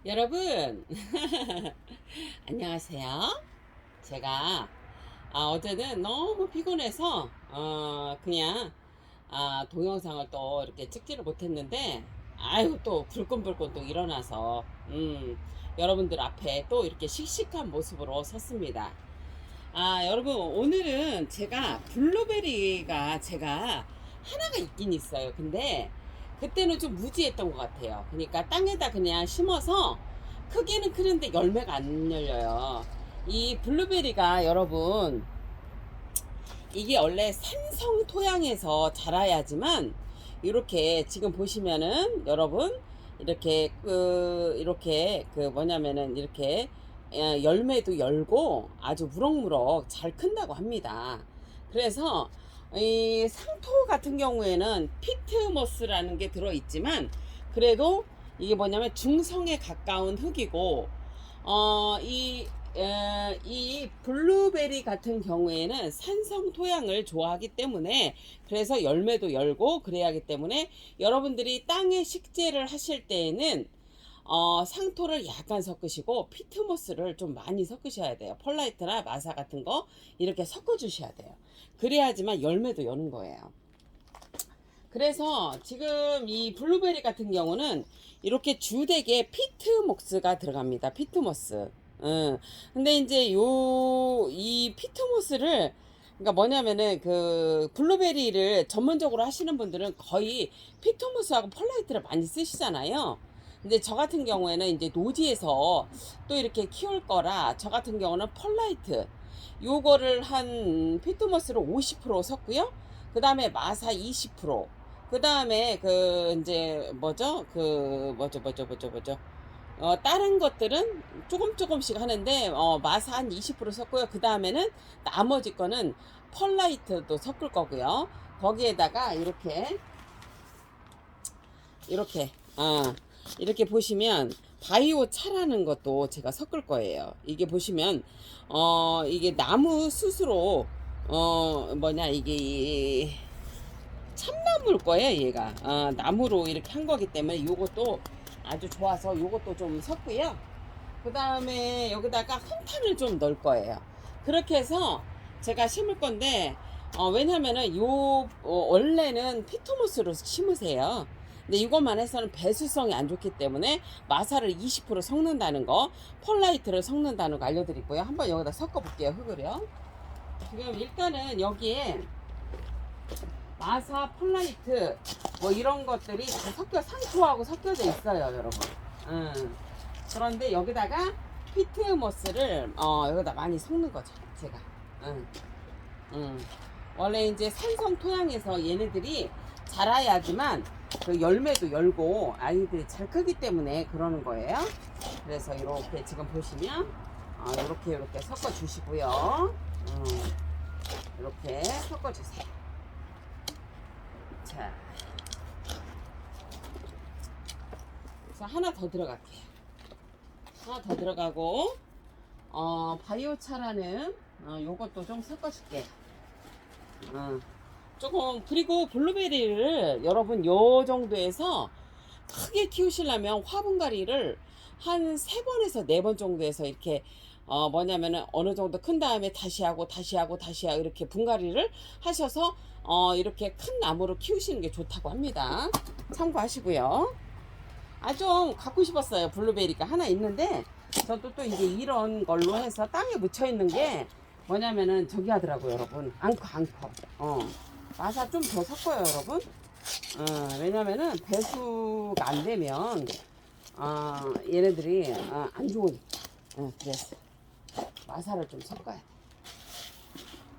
여러분, 안녕하세요. 제가 어제는 너무 피곤해서 그냥 동영상을 또 이렇게 찍지를 못했는데, 아유, 또 불끈불끈 또 일어나서 여러분들 앞에 또 이렇게 씩씩한 모습으로 섰습니다. 여러분, 오늘은 제가 블루베리가 제가 하나가 있긴 있어요. 근데 그때는 좀 무지했던 것 같아요. 그러니까 땅에다 그냥 심어서 크기는 크는데 열매가 안 열려요. 이 블루베리가 여러분, 이게 원래 산성 토양에서 자라야지만, 이렇게 지금 보시면은 여러분, 이렇게 뭐냐면은 이렇게 열매도 열고 아주 무럭무럭 잘 큰다고 합니다. 그래서 이 상토 같은 경우에는 피트모스라는 게 들어있지만, 그래도 이게 뭐냐면 중성에 가까운 흙이고, 이 블루베리 같은 경우에는 산성 토양을 좋아하기 때문에, 그래서 열매도 열고 그래야 하기 때문에, 여러분들이 땅에 식재를 하실 때에는 상토를 약간 섞으시고 피트모스를 좀 많이 섞으셔야 돼요. 펄라이트나 마사 같은 거 이렇게 섞어 주셔야 돼요. 그래야지만 열매도 여는 거예요. 그래서 지금 이 블루베리 같은 경우는 이렇게 주되게 피트모스가 들어갑니다. 피트모스. 근데 이제 이 피트모스를, 그러니까 뭐냐면은 그 블루베리를 전문적으로 하시는 분들은 거의 피트모스하고 펄라이트를 많이 쓰시잖아요. 근데 저 같은 경우에는 이제 노지에서 또 이렇게 키울 거라, 저 같은 경우는 펄라이트 요거를 한 피트모스를 50% 섞고요. 그 다음에 마사 20%, 그 다음에 그 이제 뭐죠 다른 것들은 조금씩 하는데, 마사 한 20% 섞고요. 그 다음에는 나머지 거는 펄라이트도 섞을 거고요. 거기에다가 이렇게 이렇게 보시면 바이오 차라는 것도 제가 섞을 거예요. 이게 보시면 이게 나무 스스로 이게 참나무일 거예요. 얘가 나무로 이렇게 한 거기 때문에 요것도 아주 좋아서 요것도 좀 섞고요. 그 다음에 여기다가 홍탄을 좀 넣을 거예요. 그렇게 해서 제가 심을 건데, 왜냐면은 원래는 피토모스로 심으세요. 근데 이것만 해서는 배수성이 안 좋기 때문에 마사를 20% 섞는다는 거, 펄라이트를 섞는다는 거 알려드리고요. 한번 여기다 섞어 볼게요. 흙을요. 지금 일단은 여기에 마사, 펄라이트 뭐 이런 것들이 다 상토하고 섞여져 있어요, 여러분. 그런데 여기다가 피트모스를 여기다 많이 섞는 거죠, 제가. 응. 원래 이제 산성 토양에서 얘네들이 자라야지만 그 열매도 열고 아이들이 잘 크기 때문에 그러는 거예요. 그래서 이렇게 지금 보시면 이렇게 섞어 주시고요. 이렇게 섞어 주세요. 자, 그래서 하나 더 들어갈게요. 하나 더 들어가고, 바이오차라는 요것도 좀 섞어줄게요. 조금. 그리고 블루베리를 여러분 요 정도에서 크게 키우시려면 화분가리를 한 3번에서 4번 정도에서 이렇게 뭐냐면은 어느 정도 큰 다음에 다시 하고 이렇게 분갈이를 하셔서 이렇게 큰 나무로 키우시는 게 좋다고 합니다. 참고하시고요. 좀 갖고 싶었어요. 블루베리가 하나 있는데, 저도 또 이제 이런 걸로 해서 땅에 묻혀 있는 게 뭐냐면은 저기 하더라고요, 여러분. 앙커. 마사 좀 더 섞어요, 여러분. 왜냐면은 배수가 안 되면 얘네들이 안 좋으니까. 그래서 마사를 좀 섞어야 돼.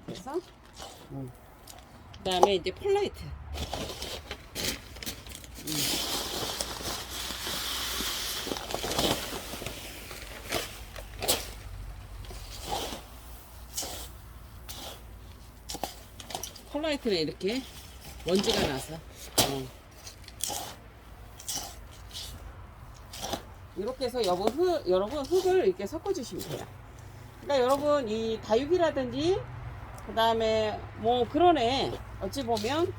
그래서 그다음에 이제 펄라이트. 펄라이트는 이렇게 먼지가 나서 이렇게 해서 여러분 흙을 이렇게 섞어주시면 돼요. 그러니까 여러분 이 다육이라든지 그 다음에 뭐 그러네, 어찌 보면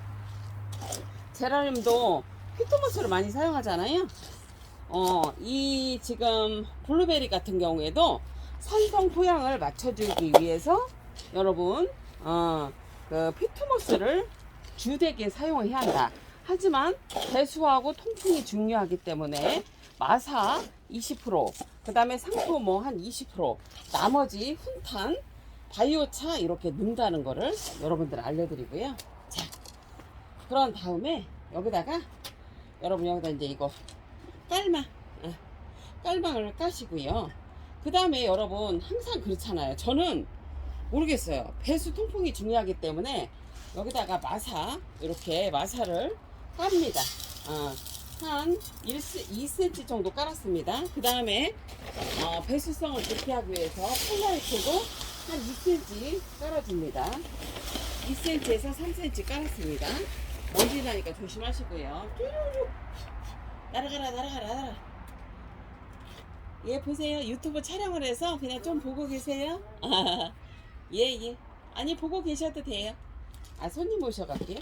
제라늄도 피트모스를 많이 사용하잖아요. 이 지금 블루베리 같은 경우에도 산성 토양을 맞춰주기 위해서 여러분, 그 피트모스를 주되게 사용을 해야 한다. 하지만 배수하고 통풍이 중요하기 때문에 마사 20%, 그 다음에 상토 뭐 한 20%, 나머지 훈탄, 바이오차 이렇게 넣는다는 거를 여러분들 알려드리고요. 자, 그런 다음에 여기다가 여러분 여기다 이제 이거 깔망을 까시고요. 그 다음에 여러분 항상 그렇잖아요. 저는 모르겠어요. 배수 통풍이 중요하기 때문에 여기다가 마사, 이렇게 마사를 깝니다. 한 2cm 정도 깔았습니다. 그 다음에 배수성을 좋게 위해서 폴라이트도 한 2cm 깔아줍니다. 2cm에서 3cm 깔았습니다. 먼지 나니까 조심하시고요. 쭈루룩 날아가라. 예, 보세요. 유튜브 촬영을 해서 그냥 좀 보고 계세요. 예. 아니, 보고 계셔도 돼요. 손님 모셔갈게요.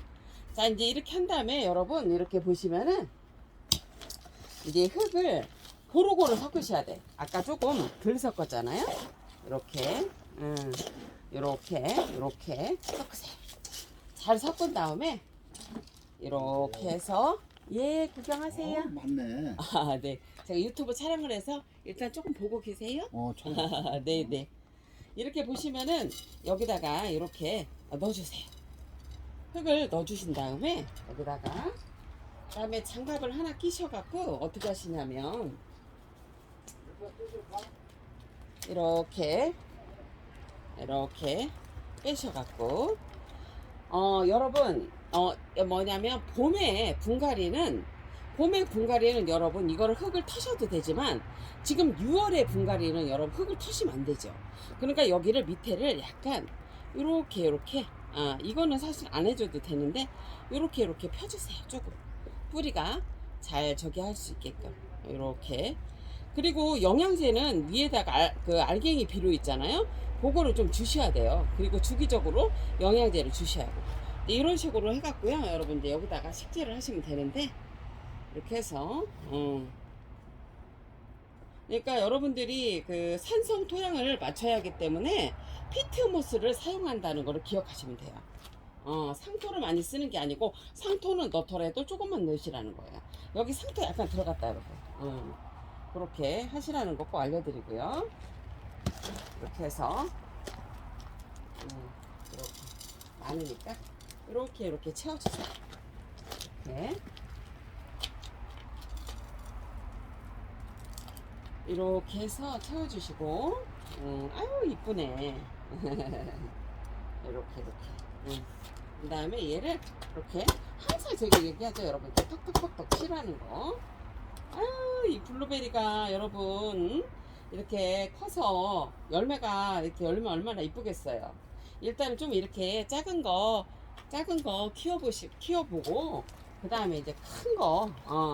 자, 이제 이렇게 한 다음에 여러분 이렇게 보시면은 이제 흙을 고루고루 섞으셔야 돼. 아까 조금 덜 섞었잖아요. 이렇게 이렇게 섞으세요. 잘 섞은 다음에 이렇게 해서 예, 구경하세요. 맞네. 네. 제가 유튜브 촬영을 해서 일단 조금 보고 계세요. 참. 네. 이렇게 보시면은 여기다가 이렇게 넣어주세요. 흙을 넣어주신 다음에 여기다가 그다음에 장갑을 하나 끼셔갖고 어떻게 하시냐면 이렇게 빼셔갖고 여러분 뭐냐면 봄에 분갈이는 여러분 이거를 흙을 터셔도 되지만 지금 6월에 분갈이는 여러분 흙을 터시면 안 되죠. 그러니까 여기를 밑에를 약간 이렇게 이거는 사실 안 해줘도 되는데 이렇게 펴주세요. 조금 뿌리가 잘 저기 할 수 있게끔 이렇게. 그리고 영양제는 위에다가 그 알갱이 비료 있잖아요. 그거를 좀 주셔야 돼요. 그리고 주기적으로 영양제를 주셔야 돼요. 이런 식으로 해갖고요. 여러분 이제 여기다가 식재를 하시면 되는데 이렇게 해서 그러니까 여러분들이 그 산성 토양을 맞춰야 하기 때문에 피트모스를 사용한다는 거를 기억하시면 돼요. 상토를 많이 쓰는 게 아니고 상토는 넣더라도 조금만 넣으시라는 거예요. 여기 상토 약간 들어갔다 여러분. 그렇게 하시라는 거 꼭 알려드리고요. 이렇게 해서 이렇게 많으니까 이렇게 채워주세요. 이렇게 해서 채워주시고 아유 이쁘네. 이렇게 그 다음에 얘를 이렇게 항상 제가 얘기하죠 여러분. 톡톡톡톡 칠하는 거. 아유 이 블루베리가 여러분 이렇게 커서 열매가 이렇게 열면 얼마나 이쁘겠어요. 일단은 좀 이렇게 작은 거 키워보고 그 다음에 이제 큰 거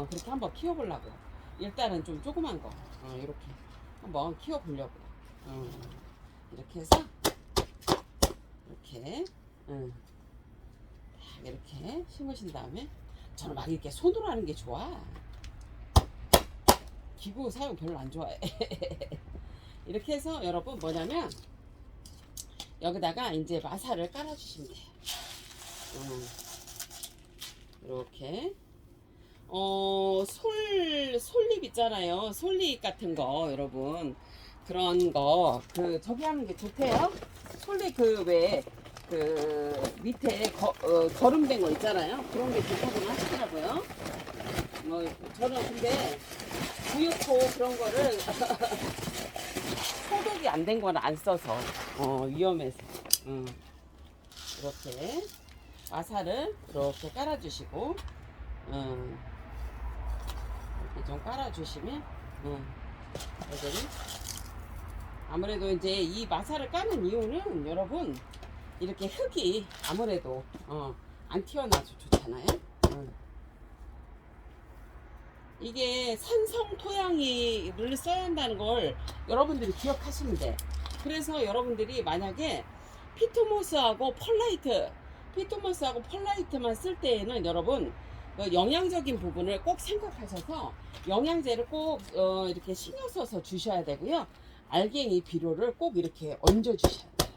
그렇게 한번 키워보려고요. 일단은 좀 조그만 거 이렇게 한번 키워보려고요. 이렇게 해서 이렇게 심으신 다음에 저는 막 이렇게 손으로 하는 게 좋아. 기구 사용 별로 안 좋아해. 이렇게 해서 여러분 뭐냐면 여기다가 이제 마사를 깔아주시면 돼요. 이렇게 솔잎 있잖아요. 솔잎 같은 거 여러분 그런 거 저기 하는 게 좋대요. 솔잎 그 밑에 거름된 거 있잖아요. 그런 게 좋다고 하시더라고요. 저는 근데 구육포 그런 거를 소독이 안 된 거는 안 써서 위험해서 이렇게 마사를 이렇게 깔아주시고 이렇게 좀 깔아주시면 여기는 아무래도 이제 이 마사를 까는 이유는 여러분 이렇게 흙이 아무래도 안 튀어나와서 좋잖아요. 이게 산성 토양을 써야 한다는 걸 여러분들이 기억하시면 돼. 그래서 여러분들이 만약에 피트모스하고 펄라이트만 쓸 때에는 여러분 그 영양적인 부분을 꼭 생각하셔서 영양제를 꼭 이렇게 신경 써서 주셔야 되고요. 알갱이 비료를 꼭 이렇게 얹어 주셔야 돼요.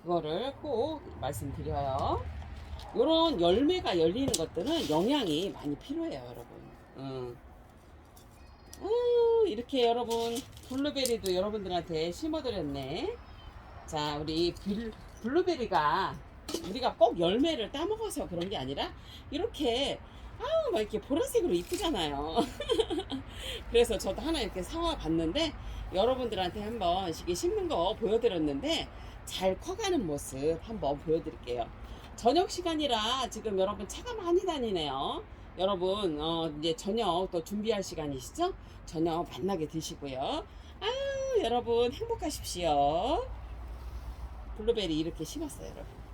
그거를 꼭 말씀드려요. 요런 열매가 열리는 것들은 영양이 많이 필요해요, 여러분. 이렇게 여러분 블루베리도 여러분들한테 심어드렸네. 자, 우리 블루베리가 우리가 꼭 열매를 따먹어서 그런 게 아니라 이렇게 막 이렇게 보라색으로 이쁘잖아요. 그래서 저도 하나 이렇게 사와 봤는데 여러분들한테 한번 이게 심는 거 보여드렸는데 잘 커가는 모습 한번 보여드릴게요. 저녁 시간이라 지금 여러분 차가 많이 다니네요. 여러분 이제 저녁 또 준비할 시간이시죠? 저녁 만나게 드시고요. 아유, 여러분 행복하십시오. 블루베리 이렇게 심었어요, 여러분.